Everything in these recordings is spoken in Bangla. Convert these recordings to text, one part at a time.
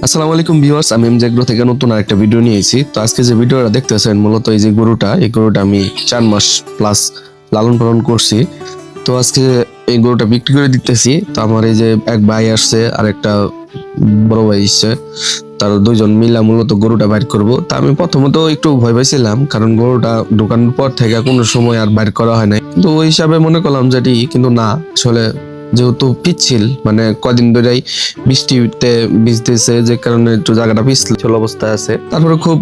আসসালামু আলাইকুম ভিউয়ার্স, আমি এমজে এগ্রো থেকে নতুন আরেকটা ভিডিও নিয়ে এসেছি। তো আজকে যে ভিডিওটা দেখতেছেন মূলত এই গরুটা আমি 4 মাস প্লাস লালন পালন করছি। তো আজকে এই গরুটা বিক্রি করে দিতেছি। তো আমার এই যে এক ভাই আসছে আর একটা বড় ভাই এসছে, তার দুইজন মিলা মূলত গরুটা বাইর করব। তা আমি প্রথমত একটু ভয় পাইছিলাম, কারণ গরুটা ঢোকানোর পর থেকে কোনো সময় আর বাইর করা হয় নাই। কিন্তু ওই হিসাবে মনে করলাম যে কিন্তু না, আসলে যেহেতু পিচ্ছিল, মানে কদিন ধরেই বৃষ্টিতে ভিজতেছে, যে কারণে একটু জায়গাটা পিছল অবস্থায় আছে। তারপরে খুব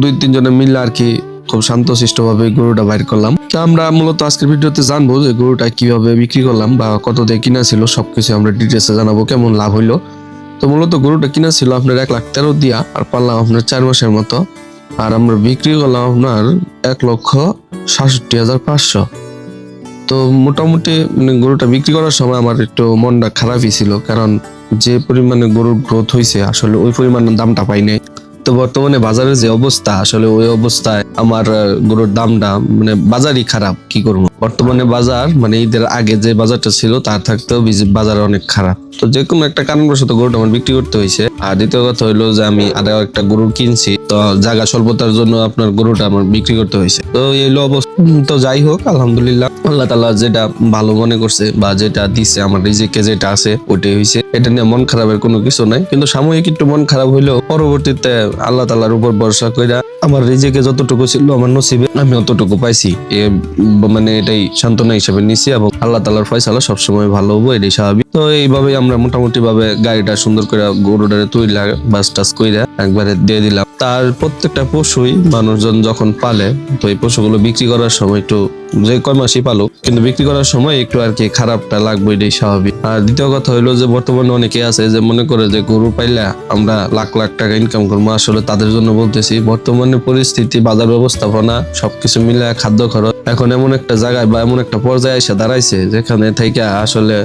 2-3 জনে মিলে আর কি খুব শান্তশিষ্ট ভাবে গরুটা বাইর করলাম। তো আমরা মূলত আজকের ভিডিওতে জানবো যে গরুটা কিভাবে বিক্রি করলাম বা কত দিয়ে কিনা ছিল, সবকিছু আমরা ডিটেলসে জানাবো, কেমন লাভ হইলো। তো মূলত গরুটা কিনা ছিল আপনার 1,13,000 দিয়া, আর পারলাম আপনার 4 মাসের মতো। আর আমরা বিক্রি করলাম আপনার 1,67,500। তো মোটামুটি মানে গরুটা বিক্রি করার সময় আমার একটু মনটা খারাপই ছিল, কারণ যে পরিমাণে গরুর গ্রোথ হয়েছে আসলে ওই পরিমাণে দামটা পাই নাই। তো বর্তমানে বাজারের যে অবস্থা, আসলে ওই অবস্থায় আমার গরুর দামটা মানে বাজারই খারাপ, কি করবো। বর্তমানে বাজার মানে ঈদের আগে যে বাজারটা ছিল তার থাকতেও বাজার অনেক খারাপ। তো যে কোনো একটা কারণবশত গরুটা আমার বিক্রি করতে হয়েছে। আর দ্বিতীয় কথা হইলো যে আমি আরো একটা গরু কিনছি, তো জায়গা স্বল্পতার জন্য আপনার গরুটা আমার বিক্রি করতে হয়েছে। তো এই অবস্থা। তো যাই হোক, আলহামদুলিল্লাহ আল্লাহ তাআলা যেটা ভালো মনে করছে বা যেটা দিছে আমার রিজিকে যেটা আছে ওটাই হয়েছে। এটা নিয়ে মন খারাপের কোনো কিছু নাই, কিন্তু সাময়িক একটু মন খারাপ হইলেও পরবর্তীতে আল্লাহ তাআলার উপর ভরসা কইরা আমার রিজিকে যতটুকু ছিল আমার নসিবে আমি অতটুকু পাইছি, মানে এটাই সান্ত্বনা হিসেবে নিছি। এবং আল্লাহ তাআলার ফয়সালা সবসময় ভালো হবো, এটাই স্বাভাবিক। তো এইভাবেই আমরা মোটামুটি ভাবে গাড়িটা সুন্দর করে গরুটারে তুইলা বাস টাস কইরা একবারে দিয়ে দিলাম। তার প্রত্যেকটা পশুই মানুষজন যখন পালে, তো এই পশুগুলো বিক্রি করার সময় একটু, যে কয় মাসই পালুক, কিন্তু বিক্রি করার সময় একটু আর কি খারাপটা লাগবে, এটাই স্বাভাবিক। আর দ্বিতীয় কথা হইলো যে বর্তমানে অনেকে আছে যে মনে করে যে গরু পাইলে আমরা লাখ লাখ টাকা ইনকাম করবো। আসলে তাদের জন্য বলতেছি, বর্তমানে পরিস্থিতি, বাজার ব্যবস্থাপনা সবকিছু মিলে খাদ্য খরচ এখন এমন একটা জায়গায় বা এমন একটা পর্যায়ে এসে দাঁড়াইছে যেখানে থেকে আসলে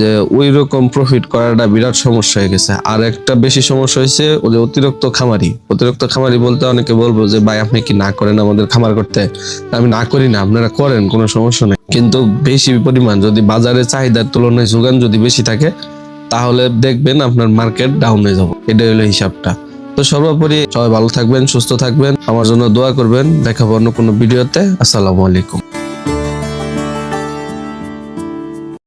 যে ওই রকম প্রফিট করাটা বিরাট সমস্যা হয়ে গেছে। আর একটা বেশি সমস্যা হয়েছে ওই অতিরিক্ত খামারি বলতে অনেকে বলবো যে ভাই আপনি কি না করেন আমাদের খামার করতে। আমি না করি না, আপনারা করেন, কোনো সমস্যা নেই, কিন্তু বেশি পরিমাণ যদি বাজারে চাহিদার তুলনায় যোগান যদি বেশি থাকে তাহলে দেখবেন আপনার মার্কেট ডাউন হয়ে যাবে। এটাই হলো হিসাবটা। তো সর্বোপরি সবাই ভালো থাকবেন, সুস্থ থাকবেন, আমার জন্য দোয়া করবেন। দেখাবো অন্য কোনো ভিডিওতে। আসসালামু আলাইকুম।